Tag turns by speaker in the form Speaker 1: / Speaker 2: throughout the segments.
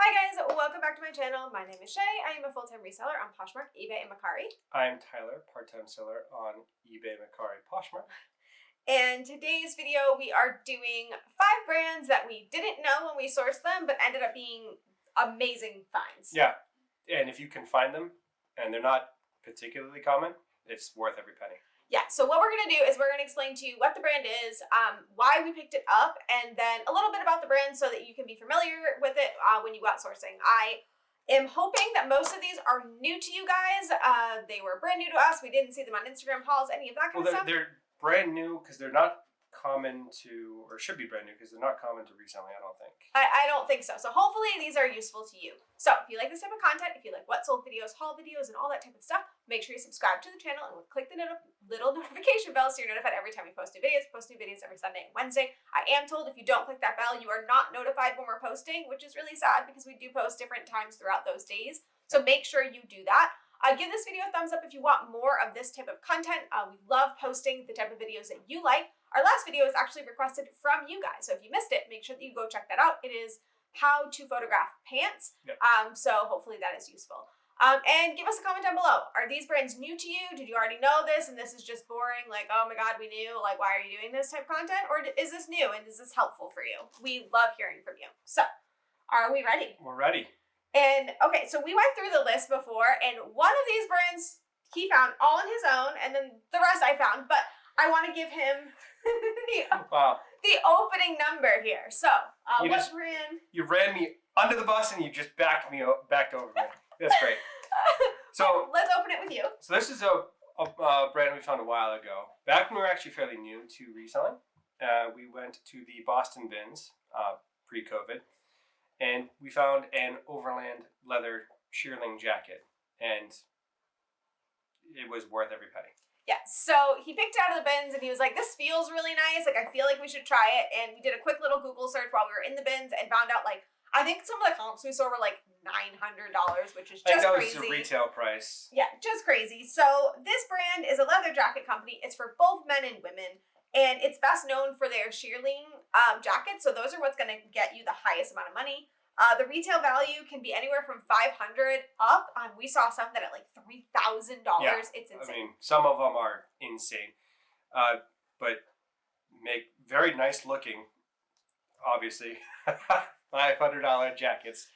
Speaker 1: Hi guys, welcome back to my channel. My name is Shay. I am a full-time reseller on Poshmark, eBay, and Mercari.
Speaker 2: I'm Tyler, part-time seller on eBay, Mercari, Poshmark.
Speaker 1: And today's video, we are doing 5 brands that we didn't know when we sourced them, but ended up being amazing finds.
Speaker 2: Yeah, and if you can find them, and they're not particularly common, it's worth every penny.
Speaker 1: Yeah, so what we're going to do is we're going to explain to you what the brand is, why we picked it up, and then a little bit about the brand so that you can be familiar with it when you go out sourcing. I am hoping that most of these are new to you guys. They were brand new to us. We didn't see them on Instagram hauls, any of that kind of stuff.
Speaker 2: They're brand new because they're not common to, or should be brand new because they're not common to reselling, I don't think.
Speaker 1: I don't think so. So hopefully these are useful to you. So if you like this type of content, if you like what sold videos, haul videos, and all that type of stuff, make sure you subscribe to the channel and click the little notification bell so you're notified every time we post new videos. Post new videos every Sunday and Wednesday. I am told if you don't click that bell, you are not notified when we're posting, which is really sad because we do post different times throughout those days. So make sure you do that. Give this video a thumbs up if you want more of this type of content. We love posting the type of videos that you like. Our last video is actually requested from you guys. So if you missed it, make sure that you go check that out. It is how to photograph pants.
Speaker 2: Yep.
Speaker 1: So hopefully that is useful. And give us a comment down below. Are these brands new to you? Did you already know this and this is just boring? Like, oh my God, we knew. Like, why are you doing this type of content? Or is this new and is this helpful for you? We love hearing from you. So are we ready?
Speaker 2: We're ready.
Speaker 1: And okay, so we went through the list before, and one of these brands he found all on his own, and then the rest I found, but I want to give him the opening number here. So, what brand?
Speaker 2: You ran me under the bus and you just backed over me. That's great. So
Speaker 1: let's open it with you.
Speaker 2: So this is a brand we found a while ago. Back when we were actually fairly new to reselling, we went to the Boston bins pre-COVID. And we found an Overland leather shearling jacket, and it was worth every penny.
Speaker 1: Yeah, so he picked it out of the bins, and he was like, this feels really nice, like, I feel like we should try it, and we did a quick little Google search while we were in the bins and found out, like, I think some of the comps we saw were, like, $900, which is just crazy.
Speaker 2: That was the retail price.
Speaker 1: Yeah, just crazy. So this brand is a leather jacket company. It's for both men and women. And it's best known for their shearling jackets. So those are what's going to get you the highest amount of money. The retail value can be anywhere from $500 up. We saw some that at like $3,000.
Speaker 2: Yeah,
Speaker 1: it's insane.
Speaker 2: I mean, some of them are insane. But make very nice looking, obviously, $500 jackets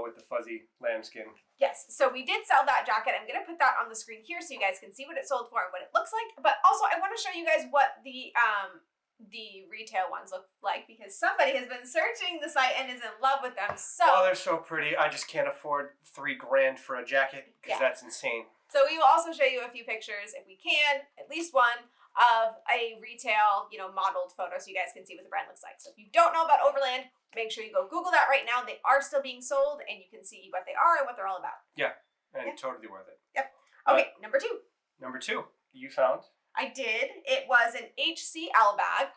Speaker 2: with the fuzzy lambskin.
Speaker 1: Yes, so we did sell that jacket. I'm going to put that on the screen here so you guys can see what it sold for and what it looks like. But also, I want to show you guys what the retail ones look like because somebody has been searching the site and is in love with them. So
Speaker 2: they're so pretty. I just can't afford $3 grand for a jacket because that's insane.
Speaker 1: So we will also show you a few pictures if we can, at least one, of a retail, modeled photo so you guys can see what the brand looks like. So if you don't know about Overland, make sure you go Google that right now. They are still being sold and you can see what they are and what they're all about.
Speaker 2: Yeah, and totally worth it.
Speaker 1: Yep. Okay, number 2.
Speaker 2: Number 2, you found?
Speaker 1: I did. It was an HCL bag.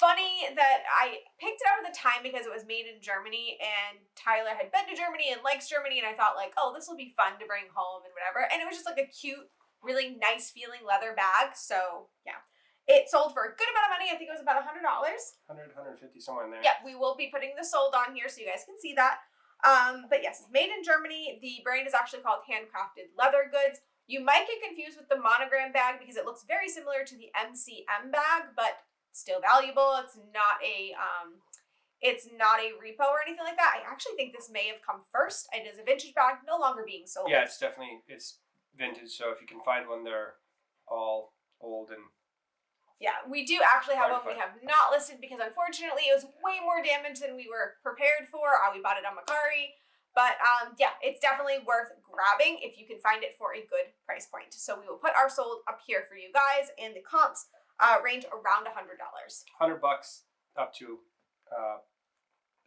Speaker 1: Funny that I picked it up at the time because it was made in Germany and Tyler had been to Germany and likes Germany and I thought like, oh, this will be fun to bring home and whatever. And it was just like a cute, really nice feeling leather bag. So yeah, it sold for a good amount of money. I think it was about $100.
Speaker 2: 150, somewhere in there.
Speaker 1: Yeah, we will be putting the sold on here so you guys can see that. But yes, it's made in Germany. The brand is actually called Handcrafted Leather Goods. You might get confused with the monogram bag because it looks very similar to the MCM bag, but still valuable. It's not a repo or anything like that. I actually think this may have come first. It is a vintage bag, no longer being sold.
Speaker 2: Yeah, it's vintage. So if you can find one, they're all old and.
Speaker 1: Yeah, we do actually have one we have not listed because unfortunately it was way more damaged than we were prepared for. We bought it on Mercari. But yeah, it's definitely worth grabbing if you can find it for a good price point. So we will put our sold up here for you guys, and the comps range around $100.
Speaker 2: $100 up to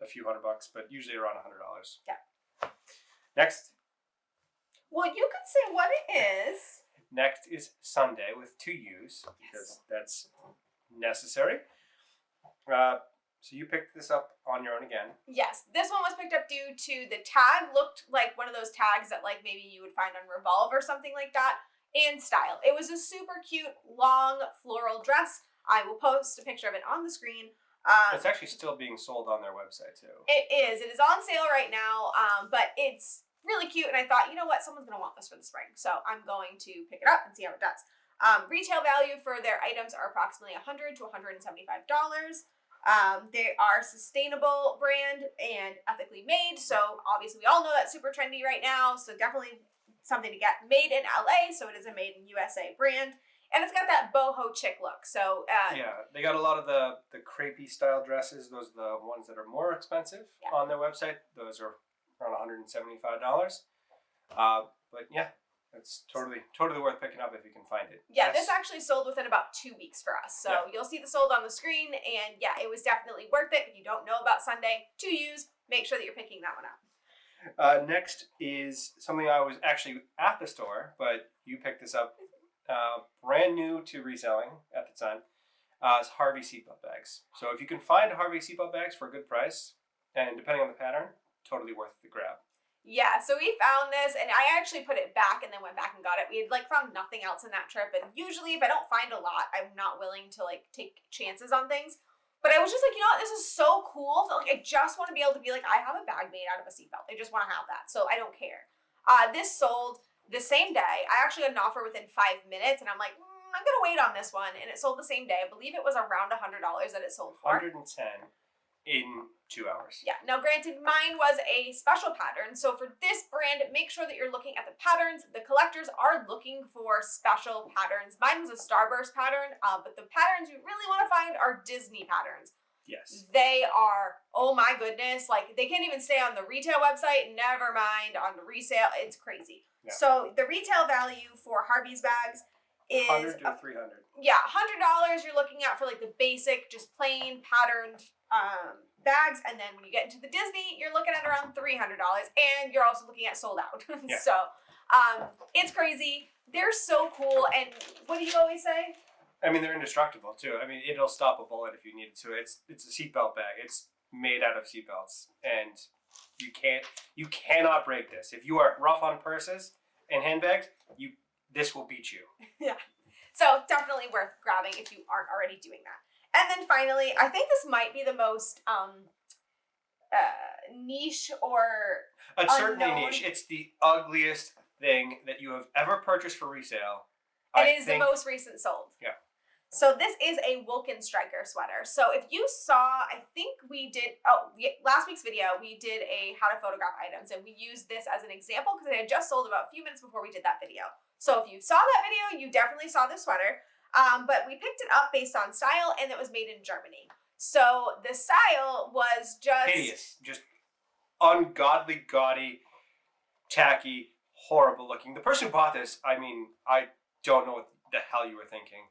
Speaker 2: a few $100, but usually around $100.
Speaker 1: Yeah.
Speaker 2: Next.
Speaker 1: Well, you could say what it is.
Speaker 2: Next is Sunday with 2 U's because that's necessary. So you picked this up on your own again.
Speaker 1: Yes, this one was picked up due to the tag looked like one of those tags that like maybe you would find on Revolve or something like that, and style. It was a super cute long floral dress. I will post a picture of it on the screen.
Speaker 2: It's actually still being sold on their website too.
Speaker 1: It is. It is on sale right now, but it's really cute. And I thought, you know what, someone's going to want this for the spring. So I'm going to pick it up and see how it does. Retail value for their items are approximately $100 to $175. They are sustainable brand and ethically made. So obviously we all know that's super trendy right now. So definitely something to get. Made in LA. So it is a made in USA brand. And it's got that boho chic look. So
Speaker 2: yeah, they got a lot of the crepey style dresses. Those are the ones that are more expensive on their website. Those are around $175. But yeah, it's totally worth picking up if you can find it.
Speaker 1: Yeah, this actually sold within about 2 weeks for us. So you'll see the sold on the screen, and yeah, it was definitely worth it. If you don't know about Sunday to use, make sure that you're picking that one up.
Speaker 2: Next is something I was actually at the store, but you picked this up. Brand new to reselling at the time. It's Harvey seatbelt bags. So if you can find Harvey seatbelt bags for a good price, and depending on the pattern, totally worth the grab.
Speaker 1: Yeah, so we found this, and I actually put it back and then went back and got it. We had found nothing else in that trip, and usually if I don't find a lot, I'm not willing to take chances on things. But I was just like, you know what, this is so cool. I just want to be able to be like, I have a bag made out of a seatbelt. I just want to have that, so I don't care. This sold the same day. I actually got an offer within 5 minutes, and I'm like, I'm gonna wait on this one, and it sold the same day. I believe it was around $100 that it sold for.
Speaker 2: 110 in 2 hours.
Speaker 1: Yeah. Now, granted, mine was a special pattern, so for this brand, make sure that you're looking at the patterns. The collectors are looking for special patterns. Mine was a starburst pattern, but the patterns you really want to find are Disney patterns.
Speaker 2: Yes.
Speaker 1: They are, oh my goodness, they can't even stay on the retail website, never mind on the resale. It's crazy. Yeah. So the retail value for Harvey's bags is
Speaker 2: $100 to $300.
Speaker 1: Yeah, $100 you're looking at for the basic, just plain patterned bags, and then when you get into the Disney, you're looking at around $300, and you're also looking at sold out. Yeah. So it's crazy. They're so cool, and what do you always say?
Speaker 2: I mean, they're indestructible too. I mean, it'll stop a bullet if you need it to. It's a seatbelt bag. It's made out of seatbelts, and you cannot break this. If you are rough on purses and handbags, this will beat you.
Speaker 1: Yeah. So definitely worth grabbing if you aren't already doing that. And then finally, I think this might be the most niche or
Speaker 2: it's certainly niche. It's the ugliest thing that you have ever purchased for resale.
Speaker 1: It is the most recent sold.
Speaker 2: Yeah.
Speaker 1: So this is a Wilkins striker sweater. So if you saw, I think we did, last week's video, we did a how to photograph items, and we used this as an example because it had just sold about a few minutes before we did that video. So if you saw that video, you definitely saw the sweater, but we picked it up based on style, and it was made in Germany. So the style was just
Speaker 2: hideous, just ungodly, gaudy, tacky, horrible looking. The person who bought this, I mean, I don't know what the hell you were thinking.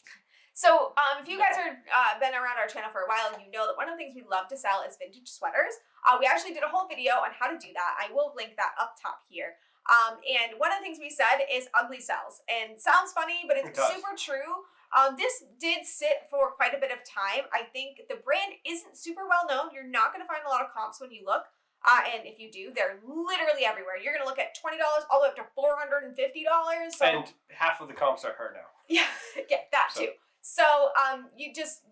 Speaker 1: So if you guys are been around our channel for a while, you know that one of the things we love to sell is vintage sweaters. We actually did a whole video on how to do that. I will link that up top here. And one of the things we said is ugly sells. And sounds funny, but it's super true. This did sit for quite a bit of time. I think the brand isn't super well known. You're not going to find a lot of comps when you look. And if you do, they're literally everywhere. You're going to look at $20 all the way up to $450. So.
Speaker 2: And half of the comps are her now.
Speaker 1: Yeah, that too. So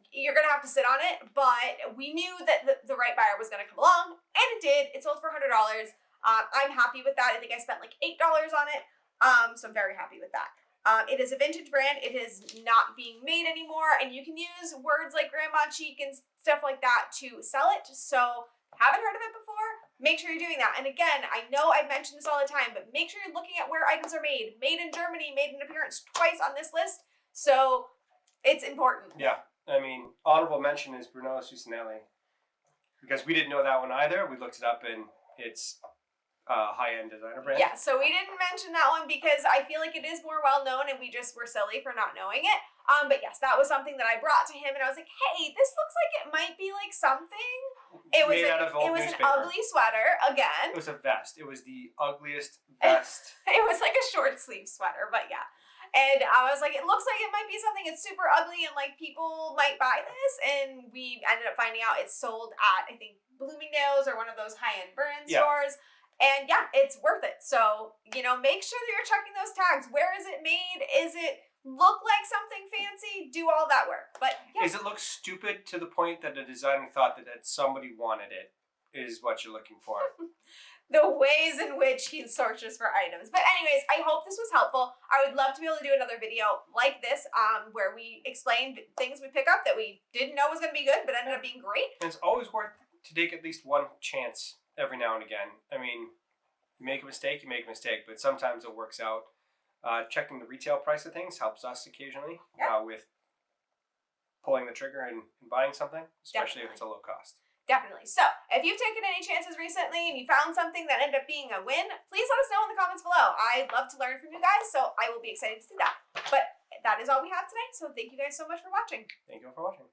Speaker 1: you're going to have to sit on it, but we knew that the right buyer was going to come along, and it did. It sold for $100. I'm happy with that. I think I spent $8 on it, so I'm very happy with that. It is a vintage brand. It is not being made anymore, and you can use words like grandma cheek and stuff like that to sell it. So haven't heard of it before? Make sure you're doing that. And again, I know I mention this all the time, but make sure you're looking at where items are made. Made in Germany, made an appearance twice on this list. So it's important.
Speaker 2: Yeah. I mean, honorable mention is Brunello Susanelli, because we didn't know that one either. We looked it up, and it's a high-end designer brand.
Speaker 1: Yeah, so we didn't mention that one because I feel like it is more well-known, and we just were silly for not knowing it. But yes, that was something that I brought to him, and I was like, hey, this looks like it might be something. It was an ugly sweater, again.
Speaker 2: It was a vest. It was the ugliest vest.
Speaker 1: It was like a short sleeve sweater, but yeah. And I was like, it looks like it might be something. It's super ugly, and people might buy this. And we ended up finding out it's sold at, I think, Bloomingdale's or one of those high-end brand stores. And yeah, it's worth it. So, make sure that you're checking those tags. Where is it made? Is it look like something fancy, do all that work. But yeah.
Speaker 2: Is it look stupid to the point that the designer thought that somebody wanted it is what you're looking for?
Speaker 1: The ways in which he searches for items. But anyways, I hope this was helpful. I would love to be able to do another video like this where we explained things we pick up that we didn't know was going to be good but ended up being great.
Speaker 2: And it's always worth to take at least one chance every now and again. I mean, you make a mistake, but sometimes it works out. Checking the retail price of things helps us occasionally with pulling the trigger and buying something, especially if it's a low cost.
Speaker 1: Definitely. So, if you've taken any chances recently and you found something that ended up being a win, please let us know in the comments below. I'd love to learn from you guys, so I will be excited to see that. But that is all we have today, so thank you guys so much for watching.
Speaker 2: Thank you for watching.